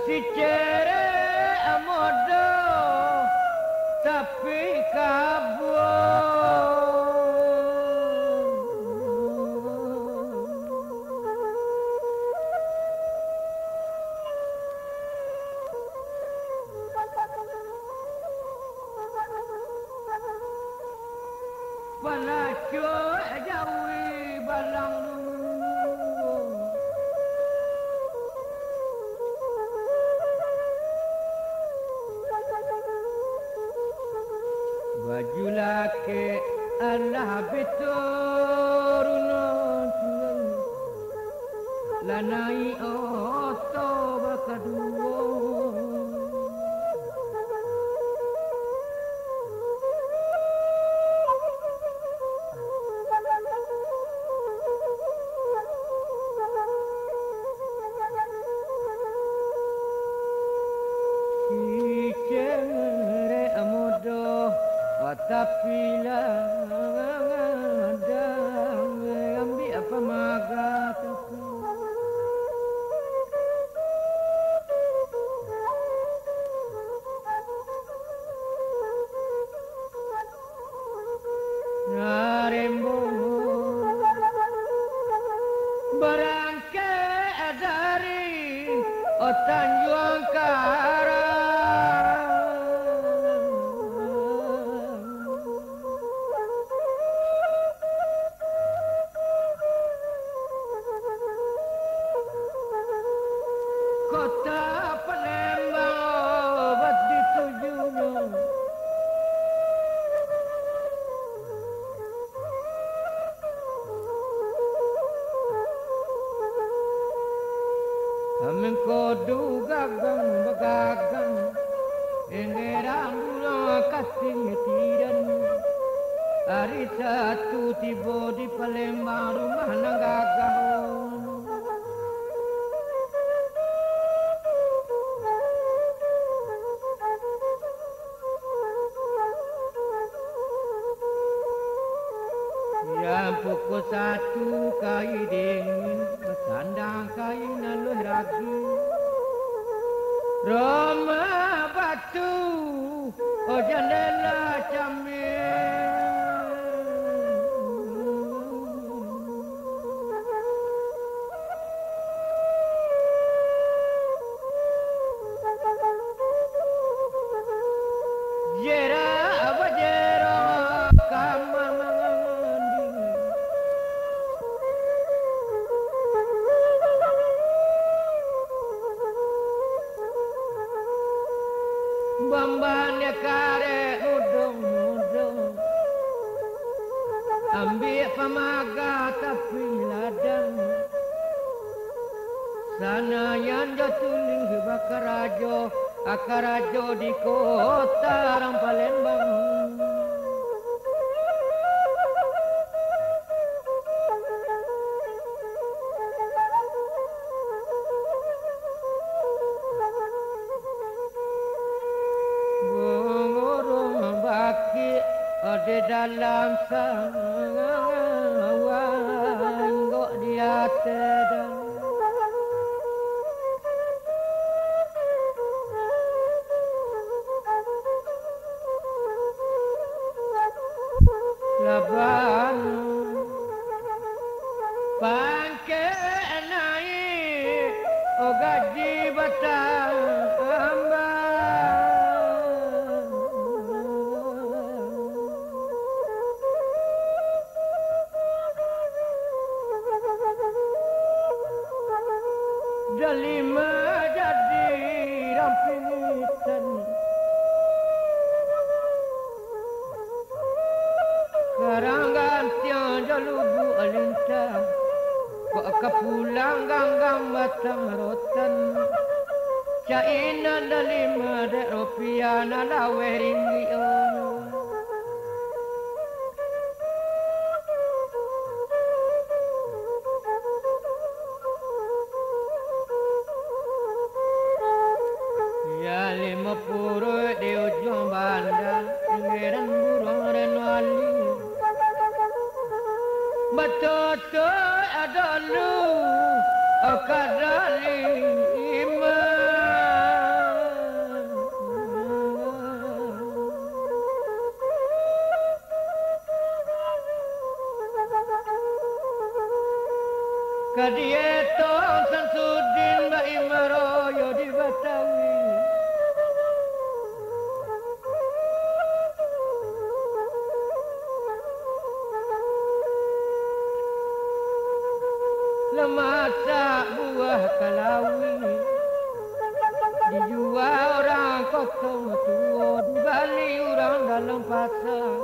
Si cere amodo tapi kabur. Palacio jawi balang baju laki Allah betorun lanai oto bakaduo tapi lah ada ambil apa maga tapi narembo barangke dari Tanjung Karang. Kota Palembang obat ditujunya Amin kodu gagang bagagang engerang bulan kasih tidan hari satu tiba di Palembang rumah nanggagah yang pukul satu kai dingin sandang kain lalu lagi Roma batu oh jendela camil jera apa jera kamar bambanya kare udung ambil pamaga tapi ladang sana yang jatuling akarajo di kota orang Palembang di dalam sawan kok dia sedang laban pangke naik oh gaji batang Dalima jadi rampitan Karangan tiang jalubu alintang Kok kepulang ganggang batang rotan Caina dalima dek rupiah nalawe ringgi lima puluh di ujung bandar Pengiran burung dan wali Betul-betul ada lu Kadali iman Kadieto Samsudin Baimaroyo di Batawi. Lemasa buah kalawi dijual orang kotong tua, dibali orang dalam pasar.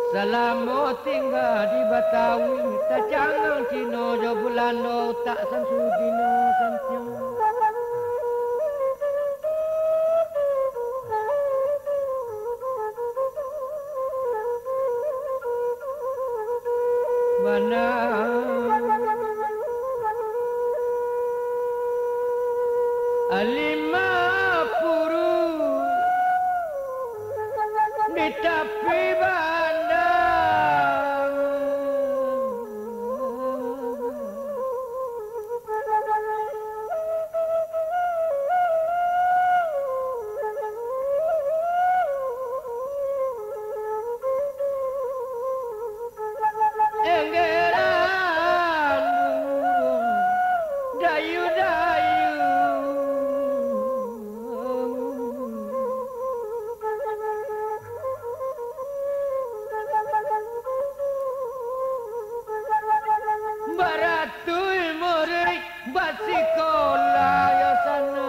Selama tinggal di Batawi, tak jangan Cino jo Belanda, tak Samsudino Samsyong. Mana Alima puru di tepi bandar, enggeran dayu-dayu. Baratui murid basikola ya sana,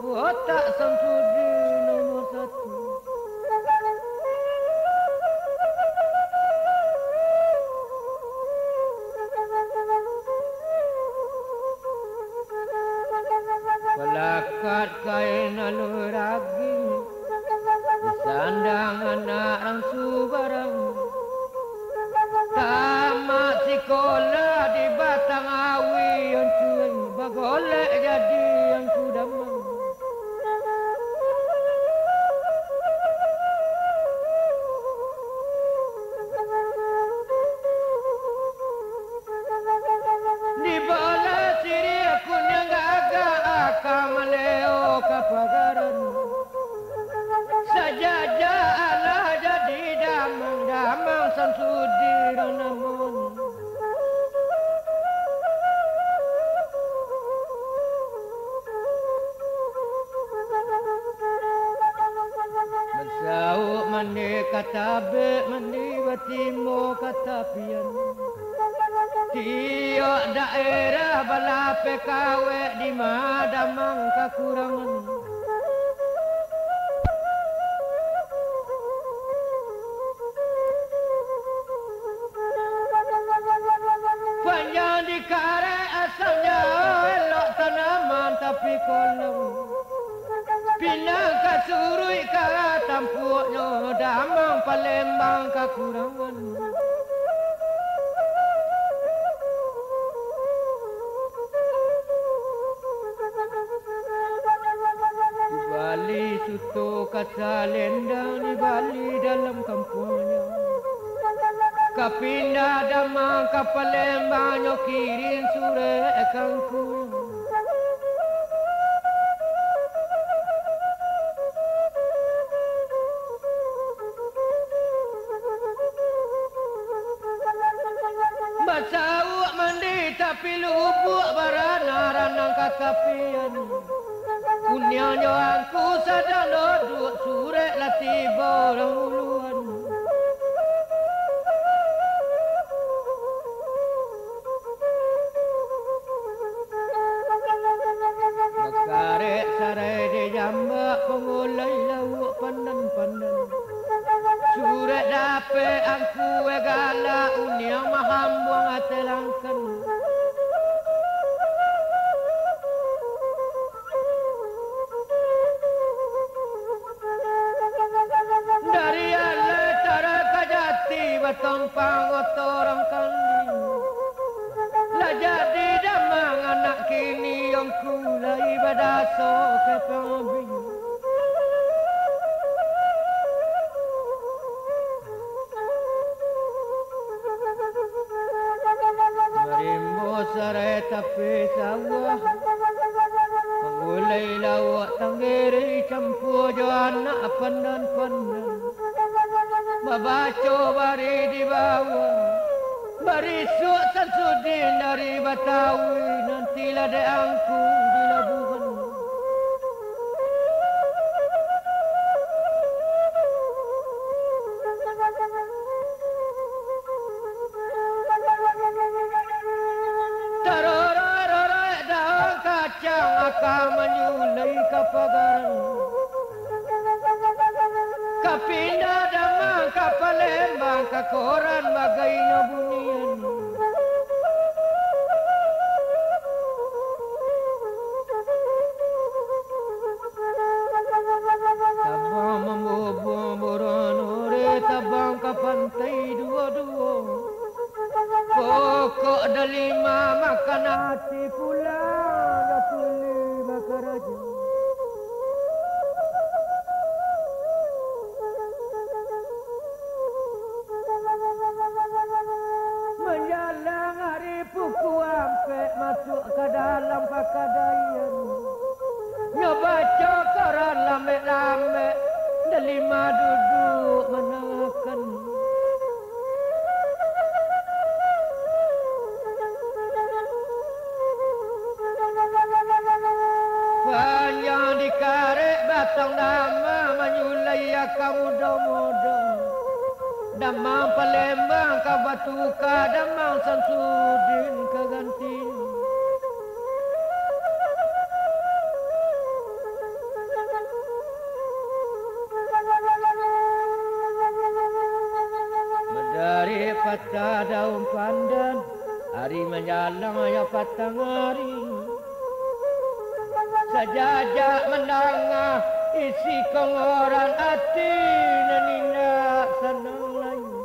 otak Samsudin nomor satu. Pelakat kain aluragi, disandang anak rangsu barang. Tamat sekolah di Batang Awi yang cuy, bagolek jadi yang kudamang. Di bola siri aku yang agak akan meleo kapagaran. Sajaja Allah jadi damang-damang Samsudin namun. Bersau mandi kata be, mandi batimo kata pian. Tiok daerah bala PKW di madamang kekurangan. Panjang di kare asalnya elok tanaman tapi kolam. Pinang kasurui kara tampuknya damang Palembang kekurangan. Di Bali suto kata lendang, di Bali dalam kampungnya. Kapindah damang ka Palembang nyokirin sure kangkung. Basau mandi tapi lubuk barana-ranang kakapian. Punyanya aku sadang duduk sure latiba orang uluan. Karek sarai di jambak pengulai lauk pandan-pandan. Surat dapat aku egala uniang mahambuang atelangkan. Dari ala cara kajati batompang otorang kanding. Lah jadi damang anak kini yang kulai badaso ke pembing. Marimbo sarai tapi sawah, pengulai lawak tanggiri campur jo anak pandan-pandan. Babaco bari di bawah, Barisuk Samsudin dari Batawi, nantilah dek angkung di Labuhan. Tarorororoi daun kacang akan menyulai kapagaran. Kapindah damang kapalembang kakoran bagainya bunian. Tabang membubuh buronore tabang ke pantai dua-dua. Pokok delima makan hati pulang dah tuli makan raja. Menjalang hari puku ampek masuk ke dalam pakadayan. Nyobaca koran lambek-lambek delima duduk menangakan. Panjang dikarek batang dama menyulai akan muda-muda. Damang Palembang ka Batuka, damang Samsudin ka Gantin. Medari patah daun pandan, hari menjalang ya patang hari. Sajajak menangah isi kongoran hati nanina senang lain.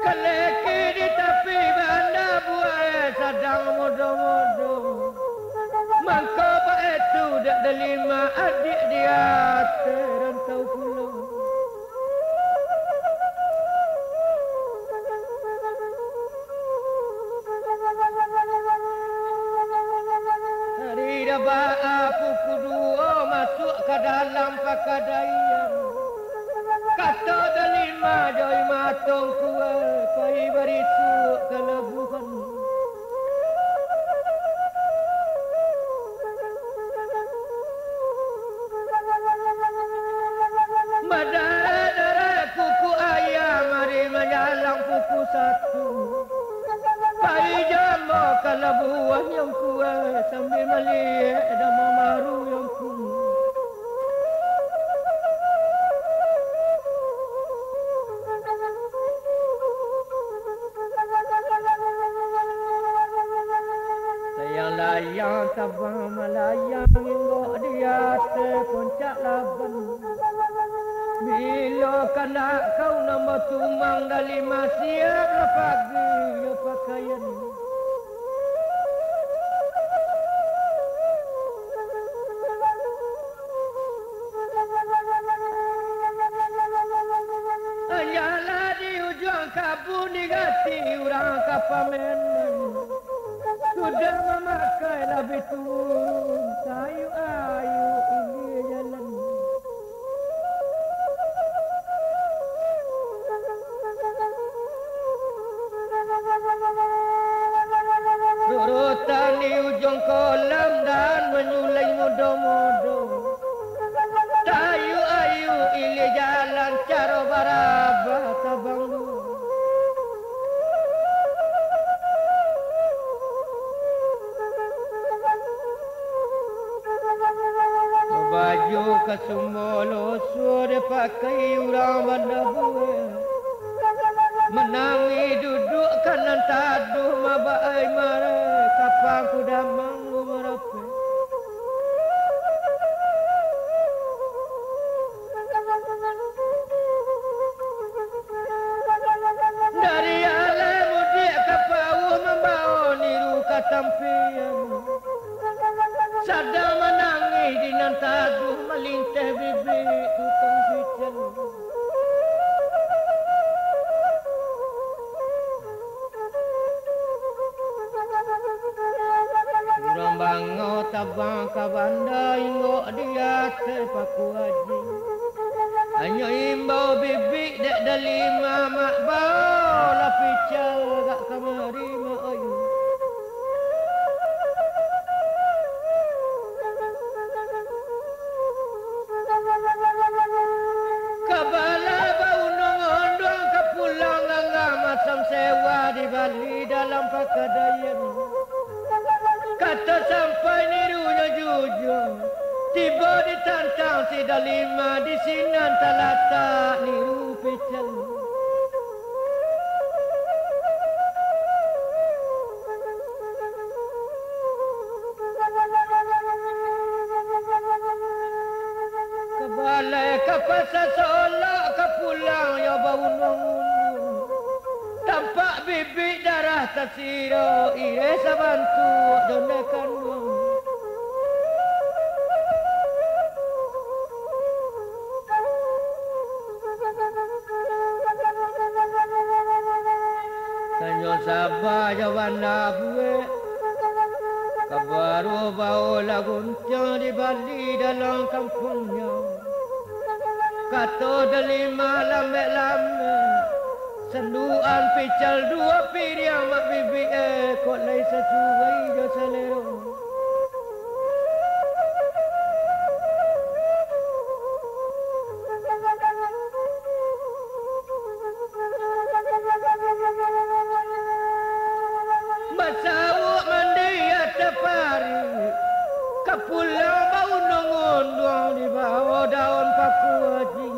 Keleki di tepi banda buaya sedang modo-modo. Mangko pak itu dak delima adik dia terantau pulang. Hari dah aku kudu masuk ke dalam pakadayan. Kata delima joy matong kuat pai berisuk ke Labuhan. Madara kuku ayam mari menjalang puku satu. Pai jamo ke Labuhan yang kuat sambil melihat dama maru yang kuat. Layang tabang melayang hingga di atas puncak Laban. Bila kena kau nama tumang dalima siap lah pagi ya pakaian. Ayalah di ujung kabun digati orang kapamenan. Sudah memakai lebih turun sayu-ayu ini jalan. Surutan di ujung kolam dan menyulai modo-modo. Sayu-ayu ini jalan cara baraba tabang dua. Baju kesumolo sudah pakai orang banda buah. Menangi duduk kanan taduh mabai marah. Kapang kuda manggu merape. Dari alam mudik kapau membawa niru katampian. Sadar menangis di nan taduh melintah bibir tukang hujan. Kurang bangot Sabang ka banda ingok dia sepaku haji. Hanya imbau bibik dek dalima mak bau la pical gak kamari mak ayu. Kabala bau nongondong ke pulang ngangga masam sewa di Bali dalam pakadayan. Kata sampai nirunya jujur, tiba ditantang si dalima di sinan talata niru pical. Kebalai kapasa seolah ke pulang ya bau nongondong. Tampak bibik darah tersiro, ire sabantu donekan wang. Tanyo sabah jawan nabue, kabaru bau laguncang di Bali dalam kampungnya. Kato delima lame-lame, senduan pical dua piriang mak bibi kot lai sesuai jo selero. Basawuk mandi ya tepari, kapulang bau nongondong di bawah daun paku haji.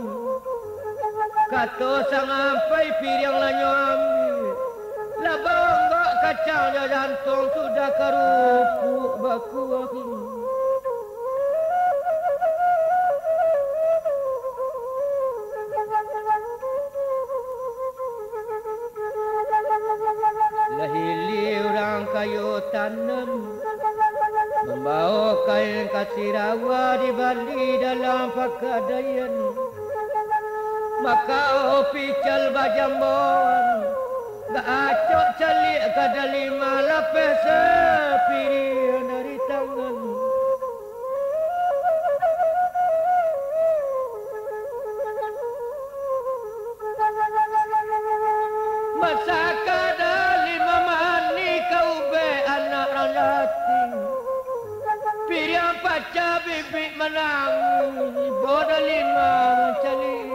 Kato sang ampai piriang lanyo ambil, labang gak kacang jantung sudah kerupuk baku akhir. Lahili orang kayu tanam, membawa kain kasih rawa di Bali dalam pakadayan. Maka pical bajambon, gak acok calik ke dalima lapis sepirian dari tangan. Masa kadalima mani kau be anak rajati, pirian pacar bibik menangis, bodoh lima mencari.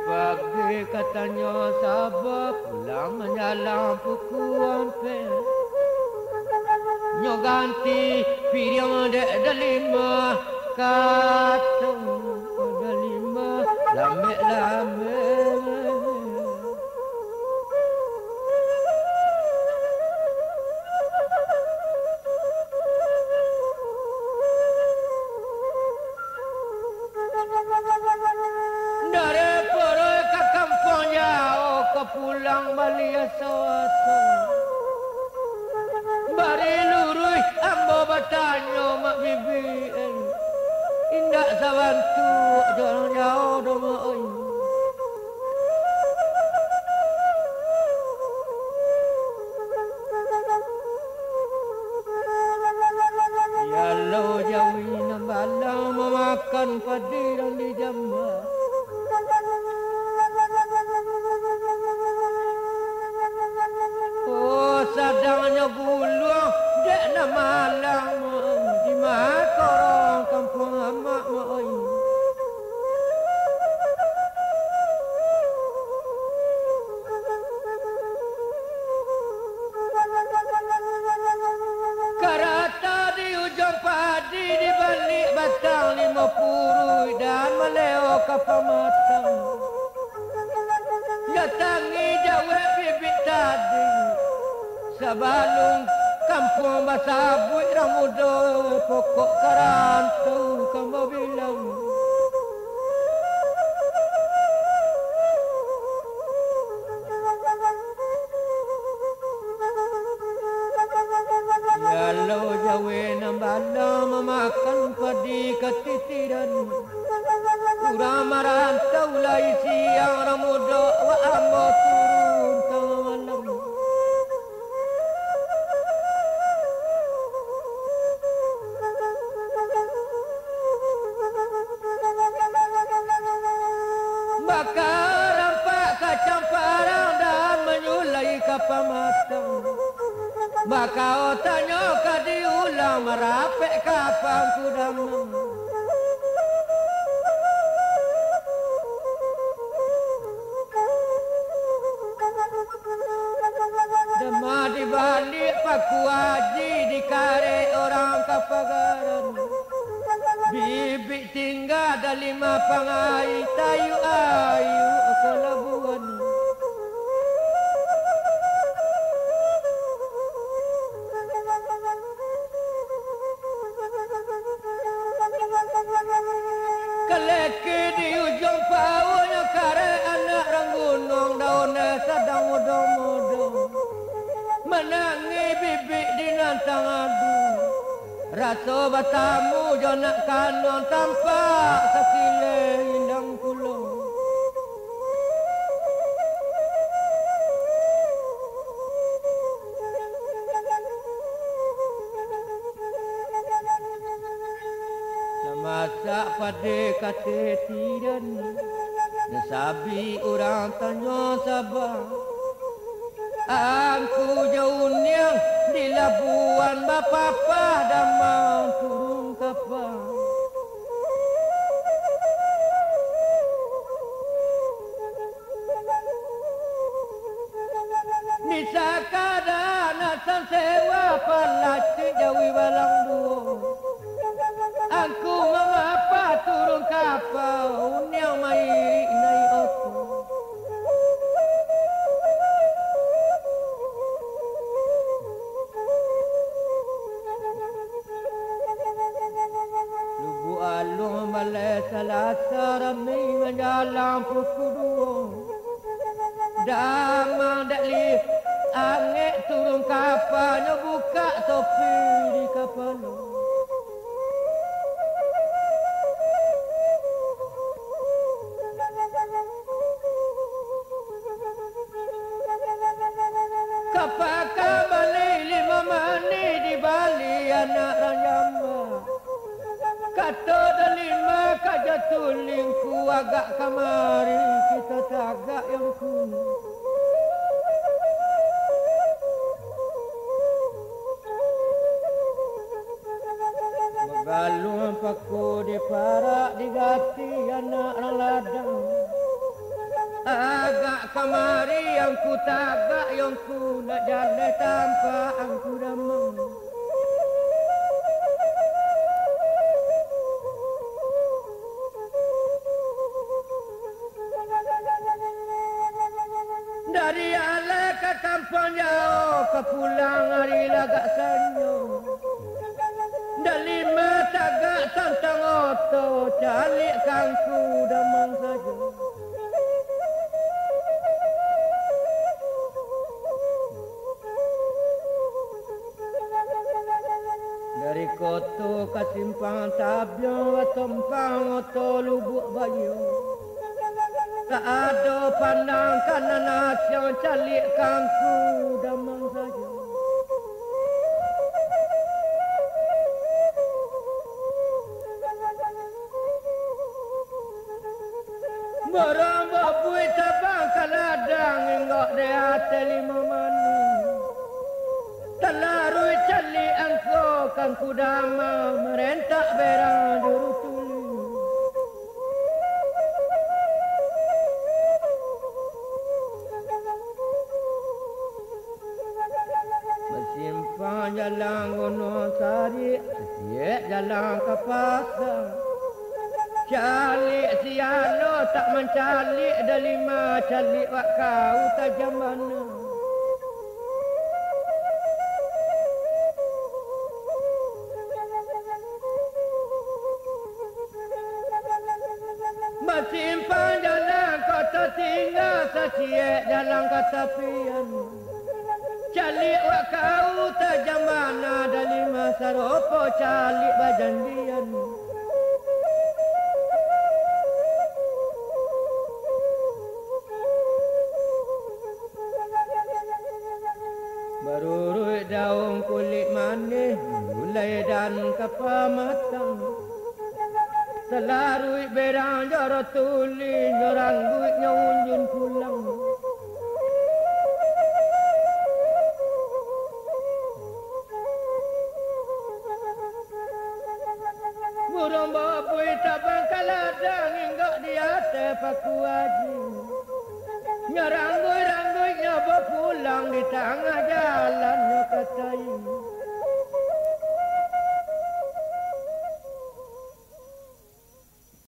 Pagi-pagi katanya sabar pulang menyalam pukuan pen. Nyo ganti piriang dek dalima kata dalima lame-lame. Dari peroi ke kampung jauh ke pulang Bali so-so. Bari lurui ambo bertanya mak bibi, indak sabantu jauh-jauh doma oi. Ya lo jawi nambala memakan padi dan di jambah. Oh sadangnya gulung dek na malam di makorong kampung amak oi. Karata di ujung padi di balik batang 50 dan meleo kapal matang. Datangi jawab bibit tadi, sabalung kampung basabui ramudo pokok karantu kamu bilang. Ya lo jawe nambala memakan padi di ketitiran Urang marantau lai siang ramudo wa amo turun tengah malam bakar rampak kacang parang dan menyulai kapal matang bakau tanya kadiulang merapek kapal kudamang Demah di balik paku haji di kare orang kapagaran bibik tinggal ada 5 pangai tayu-ayu ke Labuan keleki di ujung paunya kare anak orang gunung daunnya sedang muda-muda menangi bibik di nantang adu rasa batamu jonak kanon tampak sekile indang pulau masak pada kata tidan Nasabi orang tanya sabar Aku jauh niang di Labuan Bapapa damang turun kapal Nisakada nasan sewa palati jawi balang duo Aku mengapa turun kapal Uniang mairi nai oto Lubu alung malai salasa rami menjalang pukul 2 Damang dakli angin turun kapalnya buka topi di kapal Kapakah balik 5 mani di Bali anak rajamba Kata dah 5 kaja tulingku agak kamari kita tagak yang kuno Galung paku di parak digati anak orang ladang Agak kamari yang ku tagak yang ku nak jalan tanpa aku damang Dari ala ke kampung jauh ke pulang hari lagak sanyo Dah 5 tagak tantang oto calik kangku damang saja Dari koto ke simpang tabiong Tumpang oto lubuk bayu Tak ada pandang kanan asyang calik kangku damang saja Barang babui tabang kaladang Enggak di hati 5 mani Telarui cali angko Kangku damang merentak berang juru tuli Bersimpang jalan gunung sari Siap jalan ke pasar Calik sialo tak mencalik dah 5 calik wak kau tajam mana Bersimpang jalan kau tertinggal Sesiap jalan ke tepian Calik wak kau tajam mana dah 5 saropo calik bajandian apa matang selarui berang jaro tuli nyorangguit nyawunjun pulang burung bapui tabang kaladang hingga di atas paku haji nyarangguit-rangguitnya berpulang di tengah jalan katai